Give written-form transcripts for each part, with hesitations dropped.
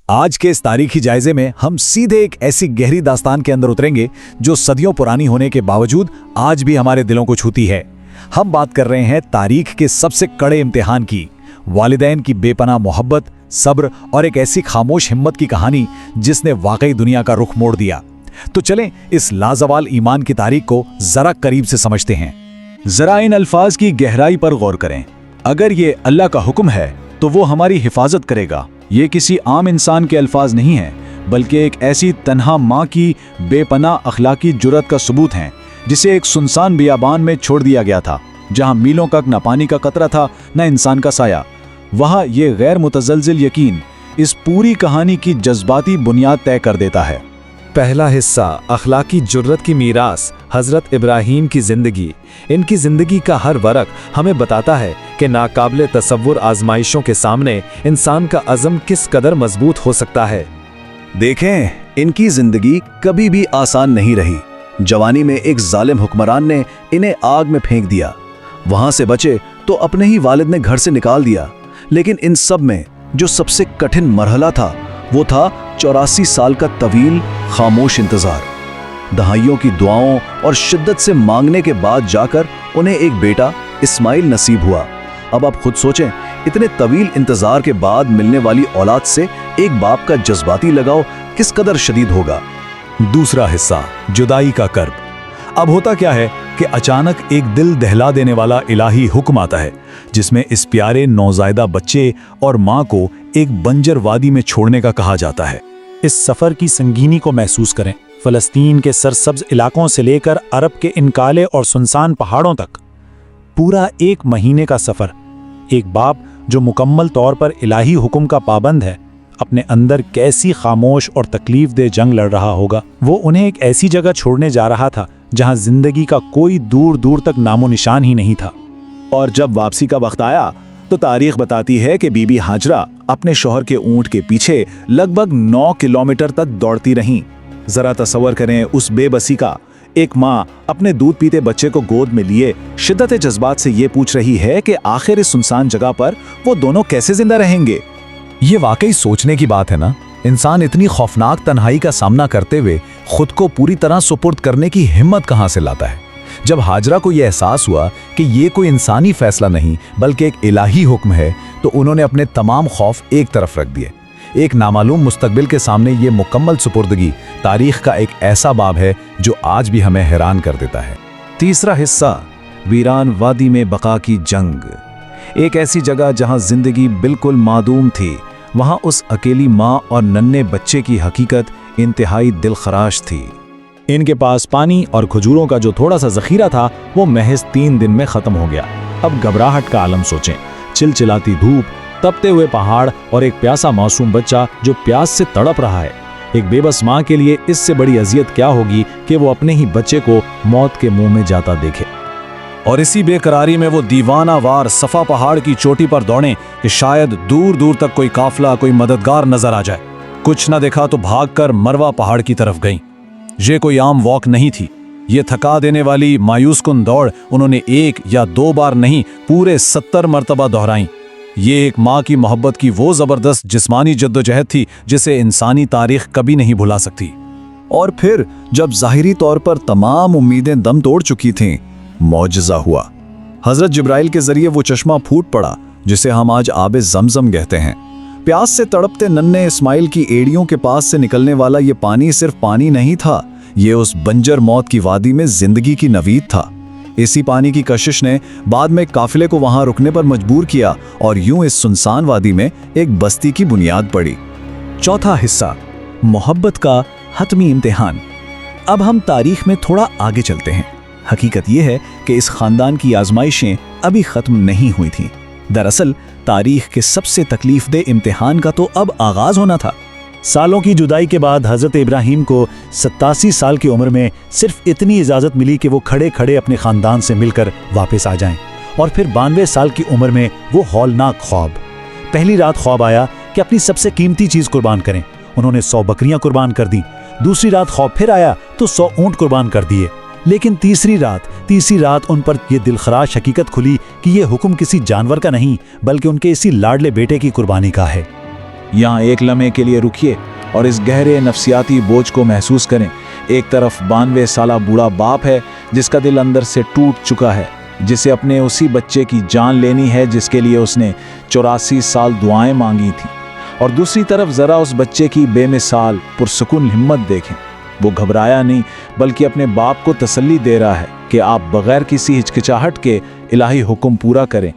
आज के इस तारीखी जायजे में हम सीधे एक ऐसी गहरी दास्तान के अंदर उतरेंगे जो सदियों पुरानी होने के बावजूद आज भी हमारे दिलों को छूती है। हम बात कर रहे हैं तारीख के सबसे कड़े इम्तिहान की, वालिदैन की बेपनाह मोहब्बत, सब्र और एक ऐसी खामोश हिम्मत की कहानी जिसने वाकई दुनिया का रुख मोड़ दिया। तो चलें इस लाजवाल ईमान की तारीख को जरा करीब से समझते हैं। जरा इन अल्फाज की गहराई पर गौर करें। अगर ये अल्लाह का हुक्म है तो वो हमारी हिफाजत करेगा। ये किसी आम इंसान के अल्फाज नहीं हैं, बल्कि एक ऐसी तन्हा माँ की बेपनाह अखलाकी जुर्रत का सबूत हैं, जिसे एक सुनसान बियाबान में छोड़ दिया गया था, जहाँ मीलों तक न पानी का कतरा था न इंसान का साया। वहाँ ये गैर मुतज़लज़िल यकीन इस पूरी कहानी की जज्बाती बुनियाद तय कर देता है। पहला हिस्सा अखलाकी जुर्रत की मीरास, हज़रत इब्राहीम की ज़िंदगी। इनकी ज़िंदगी का हर वरक हमें बताता है कि नाकाबिले तसव्वुर आजमाइशों के सामने इंसान का अज़म किस कदर मजबूत हो सकता है। देखें, इनकी ज़िंदगी कभी भी आसान नहीं रही। जवानी में एक जालिम हुक्मरान ने इन्हें आग में फेंक दिया। वहाँ से बचे तो अपने ही वालिद ने घर से निकाल दिया। लेकिन इन सब में जो सबसे कठिन मरहला था वो था 84 साल का तवील खामोश इंतजार। दहाइयों की दुआओं और शिद्दत से मांगने के बाद जाकर उन्हें एक बेटा इस्माइल नसीब हुआ। अब आप खुद सोचें, इतने तवील इंतजार के बाद मिलने वाली औलाद से एक बाप का जज्बाती लगाव किस कदर शदीद होगा। दूसरा हिस्सा जुदाई का कर्ब। अब होता क्या है कि अचानक एक दिल दहला देने वाला इलाही हुक्म आता है, जिसमें इस प्यारे नौज़ायदा बच्चे और माँ को एक बंजर वादी में छोड़ने का कहा जाता है। इस सफ़र की संगीनी को महसूस करें। फ़लस्तीन के सरसब्ज इलाकों से लेकर अरब के इन काले और सुनसान पहाड़ों तक पूरा 1 महीने का सफ़र। एक बाप जो मुकम्मल तौर पर इलाही हुक्म का पाबंद है, अपने अंदर कैसी खामोश और तकलीफ दे जंग लड़ रहा होगा। वो उन्हें एक ऐसी जगह छोड़ने जा रहा था जहां जिंदगी का कोई दूर दूर तक नामो निशान ही नहीं था। और जब वापसी का वक्त आया तो तारीख बताती है कि बीबी हाजरा अपने शौहर के ऊंट के पीछे लगभग 9 किलोमीटर तक दौड़ती रहीं। जरा तसव्वुर करें उस बेबसी का। एक माँ अपने दूध पीते बच्चे को गोद में लिए शिद्दत जज्बात से ये पूछ रही है कि आखिर इस सुनसान जगह पर वो दोनों कैसे जिंदा रहेंगे। ये वाकई सोचने की बात है ना। इंसान इतनी खौफनाक तन्हाई का सामना करते हुए खुद को पूरी तरह सुपुर्द करने की हिम्मत कहां से लाता है। जब हाजरा को यह एहसास हुआ कि ये कोई इंसानी फैसला नहीं बल्कि एक इलाही हुक्म है, तो उन्होंने अपने तमाम खौफ एक तरफ रख दिए। एक नामालूम मुस्तकबिल के सामने ये मुकम्मल सुपुर्दगी तारीख का एक ऐसा बाब है जो आज भी हमें हैरान कर देता है। तीसरा हिस्सा वीरान वादी में बका की जंग। एक ऐसी जगह जहां जिंदगी बिल्कुल मादूम थी, वहां उस अकेली माँ और नन्हे बच्चे की हकीकत इंतहाई दिलखराश थी। इनके पास पानी और खजूरों का जो थोड़ा सा ज़ख़ीरा था वो महज 3 दिन में ख़त्म हो गया। अब घबराहट का आलम सोचें। चिलचिलाती धूप, तपते हुए पहाड़ और एक प्यासा मासूम बच्चा जो प्यास से तड़प रहा है। एक बेबस माँ के लिए इससे बड़ी अजियत क्या होगी कि वो अपने ही बच्चे को मौत के मुंह में जाता देखे। और इसी बेकरारी में वो दीवाना वार सफ़ा पहाड़ की चोटी पर दौड़ें कि शायद दूर दूर तक कोई काफिला, कोई मददगार नजर आ जाए। कुछ न देखा तो भागकर मरवा पहाड़ की तरफ गईं। ये कोई आम वॉक नहीं थी। ये थका देने वाली मायूसकुन दौड़ उन्होंने 1 या 2 बार नहीं, पूरे 70 मरतबा दोहराई। ये एक माँ की मोहब्बत की वो ज़बरदस्त जिस्मानी जद्दोजहद थी जिसे इंसानी तारीख कभी नहीं भुला सकती। और फिर जब ज़ाहिरी तौर पर तमाम उम्मीदें दम तोड़ चुकी थीं, मौजज़ा हुआ। हज़रत जिब्राइल के ज़रिए वो चश्मा फूट पड़ा जिसे हम आज आबे ज़मज़म कहते हैं। प्यास से तड़पते नन्हे इस्माइल की एड़ियों के पास से निकलने वाला ये पानी सिर्फ पानी नहीं था, ये उस बंजर मौत की वादी में जिंदगी की नवीद था। इसी पानी की कशिश ने बाद में काफिले को वहां रुकने पर मजबूर किया और यूं इस सुनसान वादी में एक बस्ती की बुनियाद पड़ी। चौथा हिस्सा मोहब्बत का हतमी इम्तिहान। अब हम तारीख में थोड़ा आगे चलते हैं। हकीकत यह है कि इस खानदान की आजमाइशें अभी खत्म नहीं हुई थीं। दरअसल तारीख के सबसे तकलीफदेह इम्तिहान का तो अब आगाज होना था। सालों की जुदाई के बाद हज़रत इब्राहीम को 87 साल की उम्र में सिर्फ इतनी इजाज़त मिली कि वो खड़े खड़े अपने ख़ानदान से मिलकर वापस आ जाएं। और फिर 92 साल की उम्र में वो हौलनाक ख्वाब। पहली रात ख्वाब आया कि अपनी सबसे कीमती चीज़ कुर्बान करें। उन्होंने 100 बकरियां कुर्बान कर दी। दूसरी रात ख्वाब फिर आया तो 100 ऊँट कुर्बान कर दिए। लेकिन तीसरी रात उन पर यह दिलखराश हकीकत खुली कि यह हुक्म किसी जानवर का नहीं बल्कि उनके इसी लाडले बेटे की कुर्बानी का है। यहाँ एक लम्हे के लिए रुकिए और इस गहरे नफसियाती बोझ को महसूस करें। एक तरफ 92 साला बूढ़ा बाप है जिसका दिल अंदर से टूट चुका है, जिसे अपने उसी बच्चे की जान लेनी है जिसके लिए उसने 84 साल दुआएं मांगी थी, और दूसरी तरफ ज़रा उस बच्चे की बेमिसाल पुरसुकून हिम्मत देखें। वो घबराया नहीं बल्कि अपने बाप को तसल्ली दे रहा है कि आप बगैर किसी हिचकिचाहट के इलाही हुक्म पूरा करें।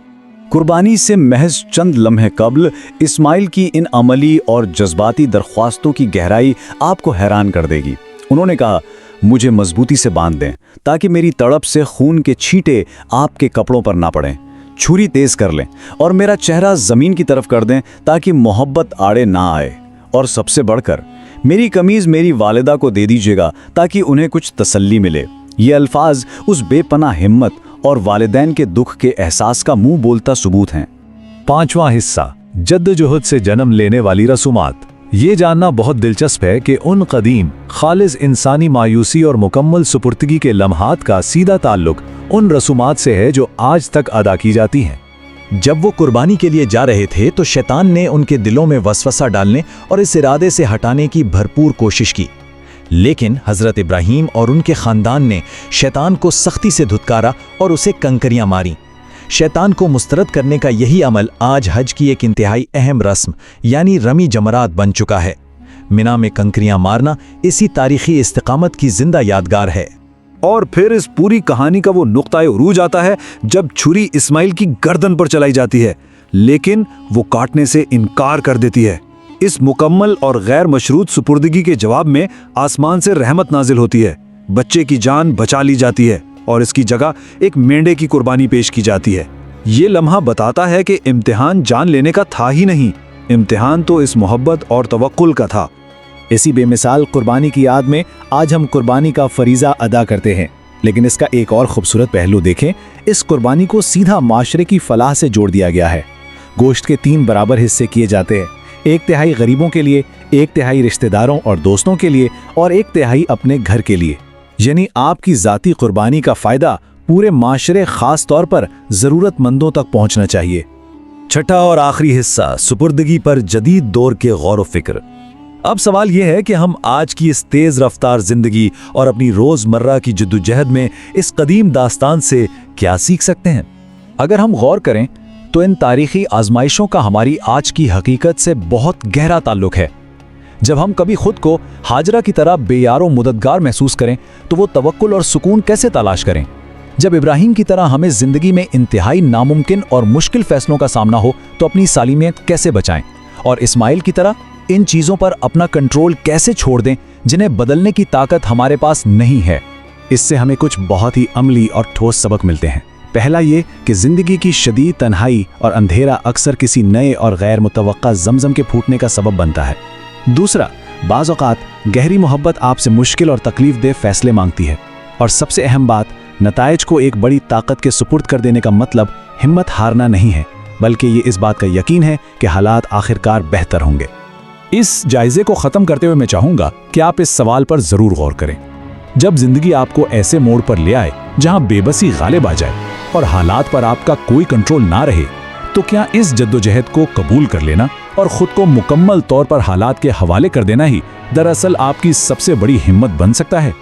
कुर्बानी से महज चंद लम्हे कबल इस्माइल की इन अमली और जज्बाती दरख्वास्तों की गहराई आपको हैरान कर देगी। उन्होंने कहा, मुझे मजबूती से बांध दें ताकि मेरी तड़प से खून के छींटे आपके कपड़ों पर ना पड़ें। छुरी तेज कर लें और मेरा चेहरा ज़मीन की तरफ कर दें ताकि मोहब्बत आड़े ना आए। और सबसे बढ़कर मेरी कमीज़ मेरी वालिदा को दे दीजिएगा ताकि उन्हें कुछ तसल्ली मिले। ये अल्फाज उस बेपनाह हिम्मत और वालिदैन के दुख के एहसास का मुंह बोलता सबूत हैं। 5वां हिस्सा, जद्दोजहद से जन्म लेने वाली रसूमात। ये जानना बहुत दिलचस्प है कि उन कदीम खालिस इंसानी मायूसी और मुकम्मल सुपुर्दगी के लम्हात का सीधा ताल्लुक उन रसूमात से है जो आज तक अदा की जाती हैं। जब वो कुर्बानी के लिए जा रहे थे तो शैतान ने उनके दिलों में वसवसा डालने और इस इरादे से हटाने की भरपूर कोशिश की, लेकिन हज़रत इब्राहीम और उनके ख़ानदान ने शैतान को सख्ती से धुतकारा और उसे कंकरियां मारी। शैतान को मुस्तरद करने का यही अमल आज हज की एक इंतहाई अहम रस्म यानी रमी जमरात बन चुका है। मिना में कंकरियां मारना इसी तारीखी इस्तिकामत की जिंदा यादगार है। और फिर इस पूरी कहानी का वो नुक्ता उरूज आता है जब छुरी इस्माइल की गर्दन पर चलाई जाती है, लेकिन वो काटने से इनकार कर देती है। इस मुकम्मल और गैर मशरूत सुपुर्दगी के जवाब में आसमान से रहमत नाजिल होती है। बच्चे की जान बचा ली जाती है और इसकी जगह एक मेंढे की कुर्बानी पेश की जाती है। ये लम्हा बताता है कि इम्तिहान जान लेने का था ही नहीं, इम्तिहान तो इस मोहब्बत और तवक्कुल का था। इसी बेमिसाल कुर्बानी की याद में आज हम कुर्बानी का फरीज़ा अदा करते हैं, लेकिन इसका एक और खूबसूरत पहलू देखें। इस कुर्बानी को सीधा माशरे की फलाह से जोड़ दिया गया है। गोश्त के 3 बराबर हिस्से किए जाते हैं, 1/3 गरीबों के लिए, 1/3 रिश्तेदारों और दोस्तों के लिए और 1/3 अपने घर के लिए। यानी आपकी ज़ाती कुर्बानी का फ़ायदा पूरे माशरे, ख़ास तौर पर ज़रूरतमंदों तक पहुँचना चाहिए। छठा और आखिरी हिस्सा, सुपुर्दगी पर जदीद दौर के गौर व फिक्र। अब सवाल यह है कि हम आज की इस तेज़ रफ्तार ज़िंदगी और अपनी रोज़मर्रा की जद्दोजहद में इस कदीम दास्तान से क्या सीख सकते हैं। अगर हम गौर करें तो इन तारीखी आजमाइशों का हमारी आज की हकीकत से बहुत गहरा ताल्लुक है। जब हम कभी खुद को हाजरा की तरह बेयारो मददगार महसूस करें तो वो तवक्कुल और सुकून कैसे तलाश करें। जब इब्राहीम की तरह हमें ज़िंदगी में इंतहाई नामुमकिन और मुश्किल फैसलों का सामना हो तो अपनी सालिमियत कैसे बचाएं, और इस्माइल की तरह इन चीज़ों पर अपना कंट्रोल कैसे छोड़ दें जिन्हें बदलने की ताकत हमारे पास नहीं है। इससे हमें कुछ बहुत ही अमली और ठोस सबक मिलते हैं। पहला ये कि ज़िंदगी की शदीद तन्हाई और अंधेरा अक्सर किसी नए और गैर मुतवक्का ज़मज़म के फूटने का सबब बनता है। दूसरा, बाज़ औक़ात गहरी मोहब्बत आपसे मुश्किल और तकलीफ दे फैसले मांगती है। और सबसे अहम बात, नताइज को एक बड़ी ताकत के सुपुर्द कर देने का मतलब हिम्मत हारना नहीं है, बल्कि ये इस बात का यकीन है कि हालात आखिरकार बेहतर होंगे। इस जायजे को ख़त्म करते हुए मैं चाहूँगा कि आप इस सवाल पर ज़रूर गौर करें। जब ज़िंदगी आपको ऐसे मोड़ पर ले आए जहाँ बेबसी गालिब आ जाए और हालात पर आपका कोई कंट्रोल ना रहे, तो क्या इस जद्दोजहद को कबूल कर लेना और ख़ुद को मुकम्मल तौर पर हालात के हवाले कर देना ही दरअसल आपकी सबसे बड़ी हिम्मत बन सकता है।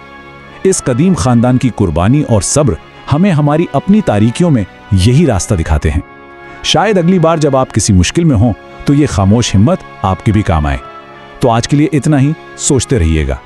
इस कदीम ख़ानदान की कुर्बानी और सब्र हमें हमारी अपनी तारीकियों में यही रास्ता दिखाते हैं। शायद अगली बार जब आप किसी मुश्किल में हों तो ये खामोश हिम्मत आपके भी काम आए। तो आज के लिए इतना ही, सोचते रहिएगा।